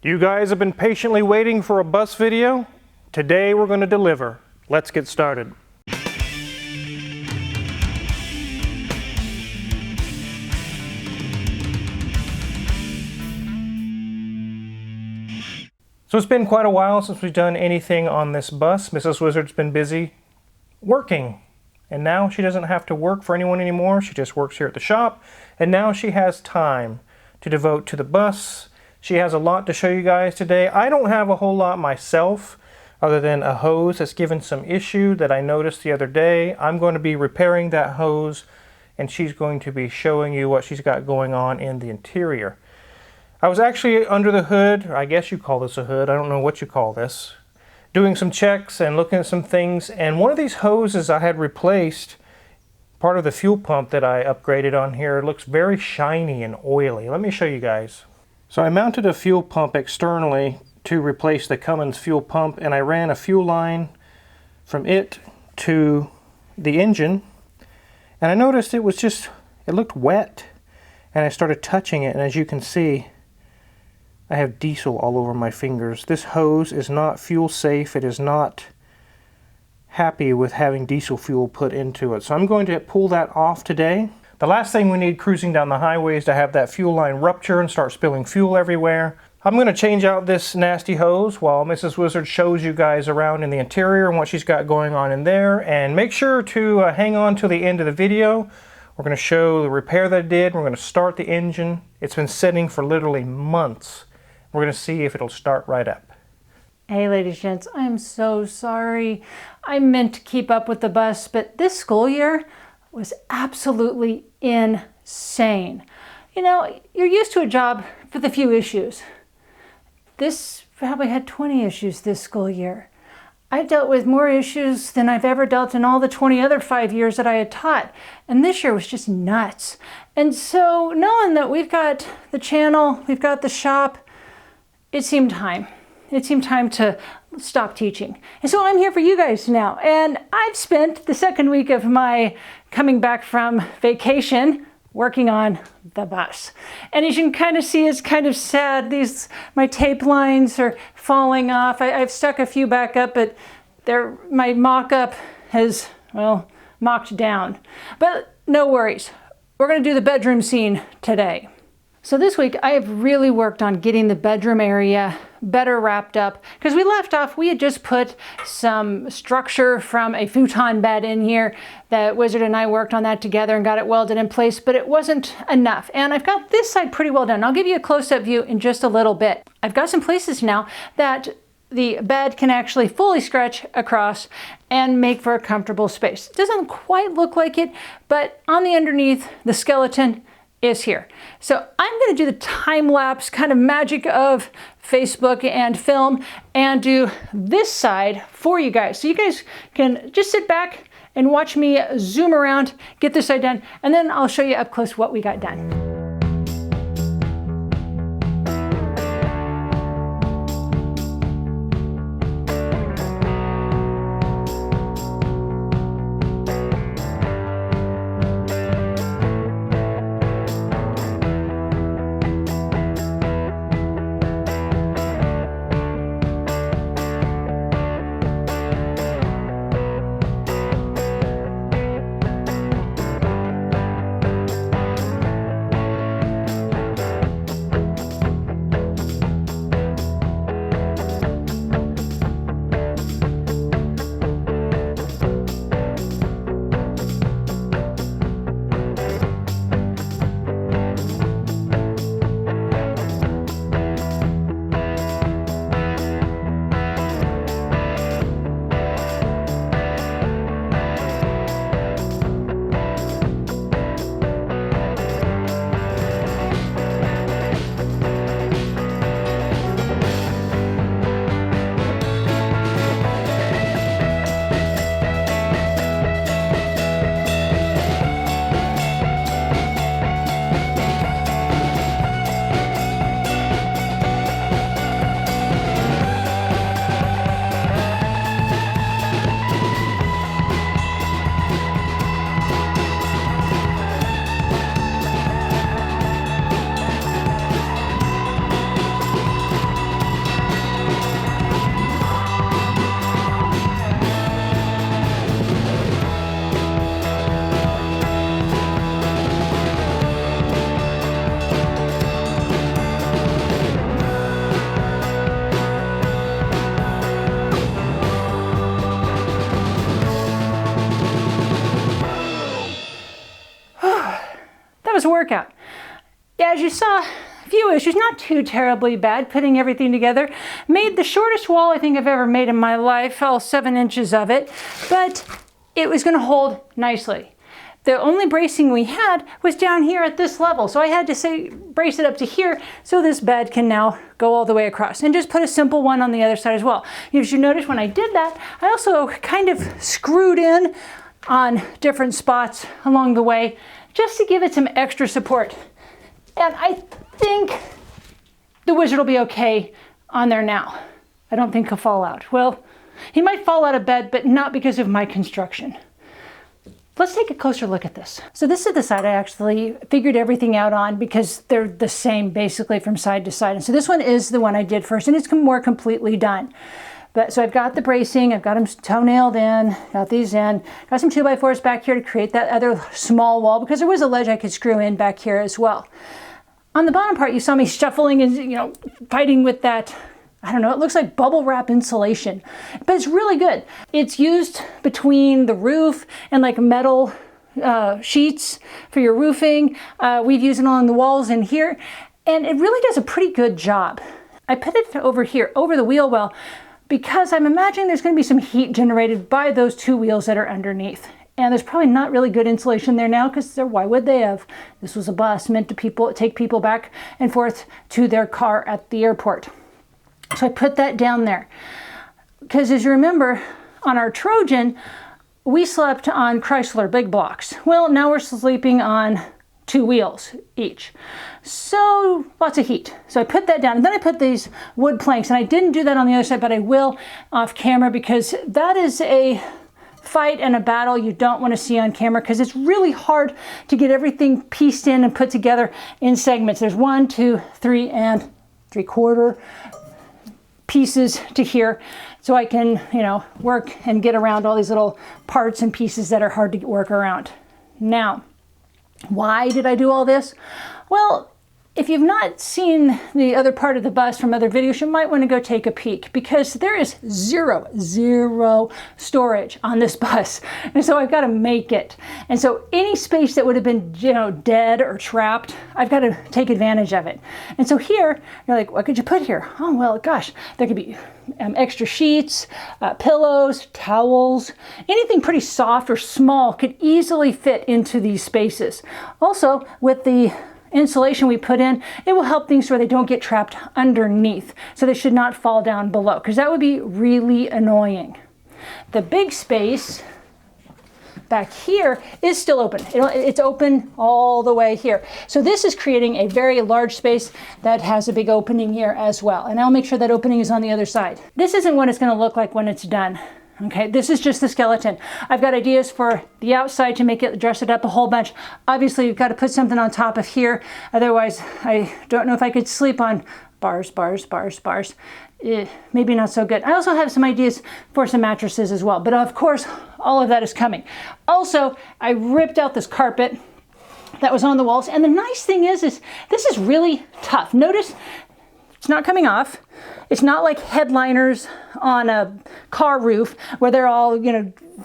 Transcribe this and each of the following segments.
You guys have been patiently waiting for a bus video? Today we're going to deliver. Let's get started. So it's been quite a while since we've done anything on this bus. Mrs. Wizard's been busy working. And now she doesn't have to work for anyone anymore. She just works here at the shop. And now she has time to devote to the bus. She has a lot to show you guys today. I don't have a whole lot myself other than a hose that's given some issue that I noticed the other day. I'm going to be repairing that hose and she's going to be showing you what she's got going on in the interior. I was actually under the hood, or I guess you call this a hood, I don't know what you call this, doing some checks and looking at some things, and one of these hoses I had replaced, part of the fuel pump that I upgraded on here, looks very shiny and oily. Let me show you guys. So I mounted a fuel pump externally to replace the Cummins fuel pump, and I ran a fuel line from it to the engine, and I noticed it looked wet, and I started touching it, and as you can see, I have diesel all over my fingers. This hose is not fuel safe. It is not happy with having diesel fuel put into it. So I'm going to pull that off today. The last thing we need cruising down the highway is to have that fuel line rupture and start spilling fuel everywhere. I'm going to change out this nasty hose while Mrs. Wizard shows you guys around in the interior and what she's got going on in there. And make sure to hang on to the end of the video. We're going to show the repair that I did. We're going to start the engine. It's been sitting for literally months. We're going to see if it'll start right up. Hey ladies and gents, I'm so sorry. I meant to keep up with the bus, but this school year was absolutely insane. You know, you're used to a job with a few issues. This probably had 20 issues this school year. I dealt with more issues than I've ever dealt in all the 20 other 5 years that I had taught. And this year was just nuts. And so knowing that we've got the channel, we've got the shop, it seemed time. It seemed time to stop teaching. And so I'm here for you guys now. And I've spent the second week of my coming back from vacation working on the bus. And as you can kind of see, it's kind of sad. My tape lines are falling off. I've stuck a few back up, but my mock-up has, well, mocked down. But no worries. We're going to do the bedroom scene today. So this week I have really worked on getting the bedroom area better wrapped up, because we left off, we had just put some structure from a futon bed in here. That Wizard and I worked on that together and got it welded in place, but it wasn't enough. And I've got this side pretty well done. I'll give you a close-up view in just a little bit. I've got some places now that the bed can actually fully stretch across and make for a comfortable space. It doesn't quite look like it, but on the underneath, the skeleton is here. So I'm going to do the time-lapse kind of magic of Facebook and film and do this side for you guys. So you guys can just sit back and watch me zoom around, get this side done, and then I'll show you up close what we got done. As you saw, a few issues, not too terribly bad, putting everything together. Made the shortest wall I think I've ever made in my life, all 7 inches of it, but it was gonna hold nicely. The only bracing we had was down here at this level, so I had to brace it up to here so this bed can now go all the way across, and just put a simple one on the other side as well. As you notice when I did that, I also kind of screwed in on different spots along the way just to give it some extra support. And I think the Wizard will be okay on there now. I don't think he'll fall out. Well, he might fall out of bed, but not because of my construction. Let's take a closer look at this. So this is the side I actually figured everything out on because they're the same basically from side to side. And so this one is the one I did first, and it's more completely done. But so I've got the bracing, I've got them toe-nailed in, got these in, got some 2x4s back here to create that other small wall because there was a ledge I could screw in back here as well. On the bottom part, you saw me shuffling and, fighting with that, I don't know, it looks like bubble wrap insulation, but it's really good. It's used between the roof and like metal sheets for your roofing. We've used it on the walls in here, and it really does a pretty good job. I put it over here, over the wheel well, because I'm imagining there's gonna be some heat generated by those 2 wheels that are underneath. And there's probably not really good insulation there now because why would they have? This was a bus meant to take people back and forth to their car at the airport. So I put that down there. Because as you remember, on our Trojan, we slept on Chrysler big blocks. Well, now we're sleeping on 2 wheels each. So lots of heat. So I put that down, and then I put these wood planks, and I didn't do that on the other side, but I will off camera because that is a fight and a battle you don't want to see on camera because it's really hard to get everything pieced in and put together in segments. There's 1, 2, 3 and 3/4 pieces to here, so I can, work and get around all these little parts and pieces that are hard to work around. Now, why did I do all this? Well, if you've not seen the other part of the bus from other videos, you might want to go take a peek because there is zero storage on this bus. And so I've got to make it. And so any space that would have been, dead or trapped, I've got to take advantage of it. And so here, you're like, what could you put here? Oh, well, gosh, there could be extra sheets, pillows, towels, anything pretty soft or small could easily fit into these spaces. Also, with the insulation we put in, it will help things so they don't get trapped underneath. So they should not fall down below because that would be really annoying. The big space back here is still open. It's open all the way here. So this is creating a very large space that has a big opening here as well. And I'll make sure that opening is on the other side. This isn't what it's going to look like when it's done. Okay, this is just the skeleton. I've got ideas for the outside to make it, dress it up a whole bunch. Obviously, you've got to put something on top of here. Otherwise, I don't know if I could sleep on bars. Maybe not so good. I also have some ideas for some mattresses as well. But of course, all of that is coming. Also, I ripped out this carpet that was on the walls. And the nice thing is this is really tough. Notice it's not coming off. It's not like headliners on a car roof where they're all,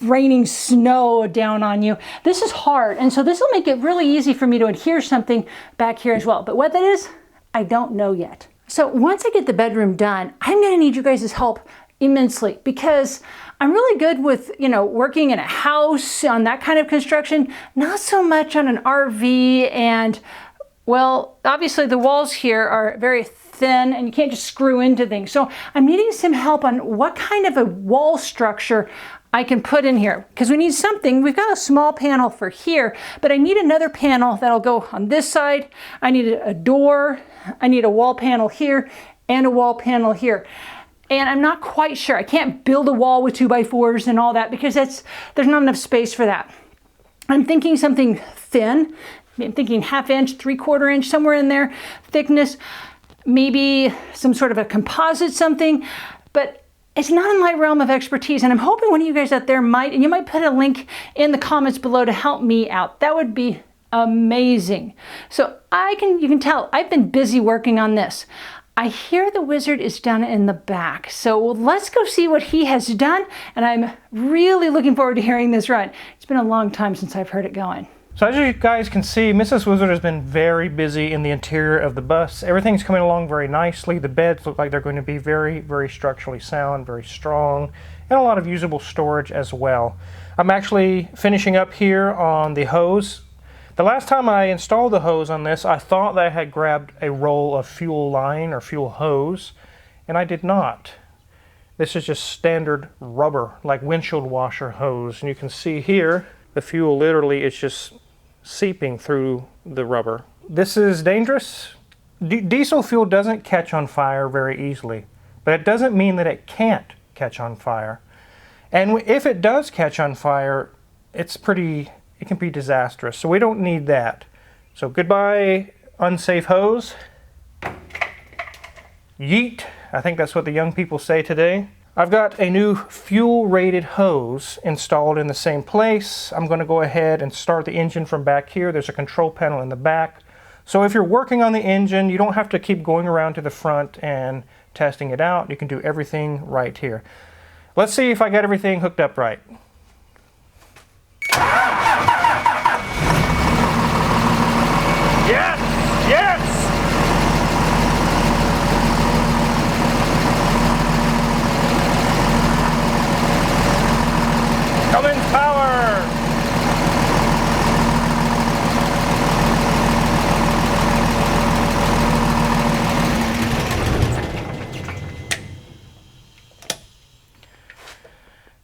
raining snow down on you. This is hard. And so this will make it really easy for me to adhere something back here as well. But what that is, I don't know yet. So once I get the bedroom done, I'm going to need you guys' help immensely because I'm really good with, working in a house on that kind of construction, not so much on an RV. And well, obviously the walls here are very thin and you can't just screw into things. So I'm needing some help on what kind of a wall structure I can put in here because we need something. We've got a small panel for here, but I need another panel that'll go on this side. I need a door. I need a wall panel here and a wall panel here. And I'm not quite sure. I can't build a wall with 2x4s and all that because there's not enough space for that. I'm thinking something thin. I'm thinking 1/2 inch, 3/4 inch, somewhere in there, thickness. Maybe some sort of a composite something, but it's not in my realm of expertise. And I'm hoping one of you guys out there might, and you might put a link in the comments below to help me out. That would be amazing. So you can tell I've been busy working on this. I hear the Wizard is down in the back. So let's go see what he has done. And I'm really looking forward to hearing this run. It's been a long time since I've heard it going. So as you guys can see, Mrs. Wizard has been very busy in the interior of the bus. Everything's coming along very nicely. The beds look like they're going to be very, very structurally sound, very strong, and a lot of usable storage as well. I'm actually finishing up here on the hose. The last time I installed the hose on this, I thought that I had grabbed a roll of fuel line or fuel hose, and I did not. This is just standard rubber, like windshield washer hose. And you can see here, the fuel literally is just seeping through the rubber. This is dangerous. Diesel fuel doesn't catch on fire very easily, but it doesn't mean that it can't catch on fire. And if it does catch on fire, it can be disastrous. So we don't need that. So goodbye, unsafe hose. Yeet. I think that's what the young people say today. I've got a new fuel-rated hose installed in the same place. I'm going to go ahead and start the engine from back here. There's a control panel in the back. So if you're working on the engine, you don't have to keep going around to the front and testing it out. You can do everything right here. Let's see if I got everything hooked up right. Yes! Yes! Cummins power!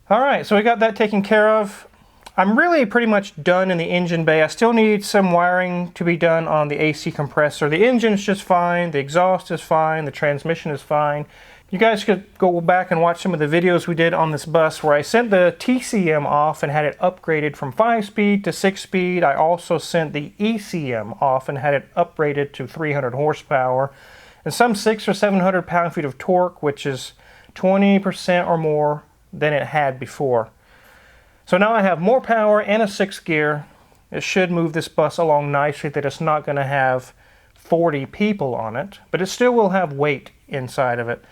All right, so we got that taken care of. I'm really pretty much done in the engine bay. I still need some wiring to be done on the AC compressor. The engine's just fine, the exhaust is fine, the transmission is fine. You guys could go back and watch some of the videos we did on this bus where I sent the TCM off and had it upgraded from 5-speed to 6-speed. I also sent the ECM off and had it upgraded to 300 horsepower and some 600 or 700 pound-feet of torque, which is 20% or more than it had before. So now I have more power and a 6th gear. It should move this bus along nicely, that it's not going to have 40 people on it, but it still will have weight inside of it.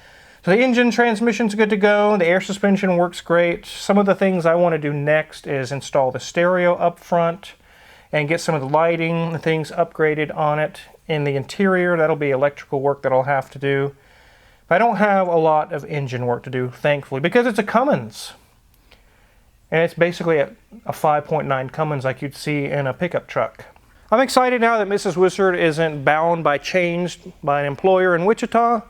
So the engine transmission's good to go. The air suspension works great. Some of the things I want to do next is install the stereo up front and get some of the lighting and things upgraded on it. In the interior, that'll be electrical work that I'll have to do. But I don't have a lot of engine work to do, thankfully, because it's a Cummins. And it's basically a 5.9 Cummins like you'd see in a pickup truck. I'm excited now that Mrs. Wizard isn't bound by chains by an employer in Wichita.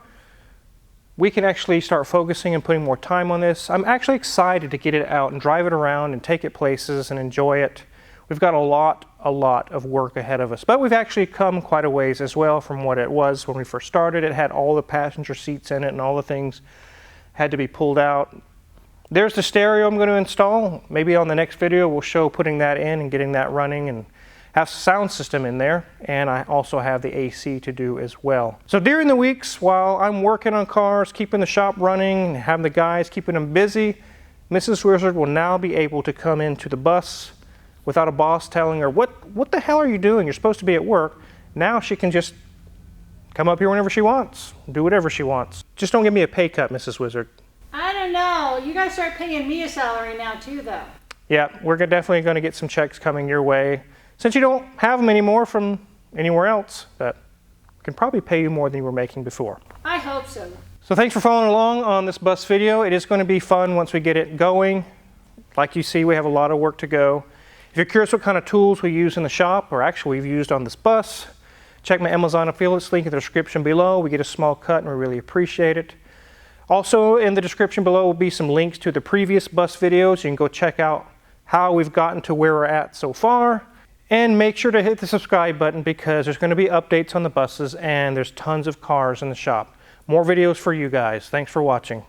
We can actually start focusing and putting more time on this. I'm actually excited to get it out and drive it around and take it places and enjoy it. We've got a lot of work ahead of us, but we've actually come quite a ways as well from what it was when we first started. It had all the passenger seats in it and all the things had to be pulled out. There's the stereo I'm going to install. Maybe on the next video we'll show putting that in and getting that running and have a sound system in there, and I also have the AC to do as well. So during the weeks while I'm working on cars, keeping the shop running, having the guys keeping them busy, Mrs. Wizard will now be able to come into the bus without a boss telling her, what the hell are you doing? You're supposed to be at work. Now she can just come up here whenever she wants, do whatever she wants. Just don't give me a pay cut, Mrs. Wizard. I don't know. You guys start paying me a salary now too, though. Yeah, we're definitely going to get some checks coming your way. Since you don't have them anymore from anywhere else, that can probably pay you more than you were making before. I hope so. So thanks for following along on this bus video. It is going to be fun once we get it going. Like you see, we have a lot of work to go. If you're curious what kind of tools we use in the shop, or actually we've used on this bus, check my Amazon affiliates link in the description below. We get a small cut and we really appreciate it. Also in the description below will be some links to the previous bus videos. You can go check out how we've gotten to where we're at so far. And make sure to hit the subscribe button because there's going to be updates on the buses and there's tons of cars in the shop. More videos for you guys. Thanks for watching.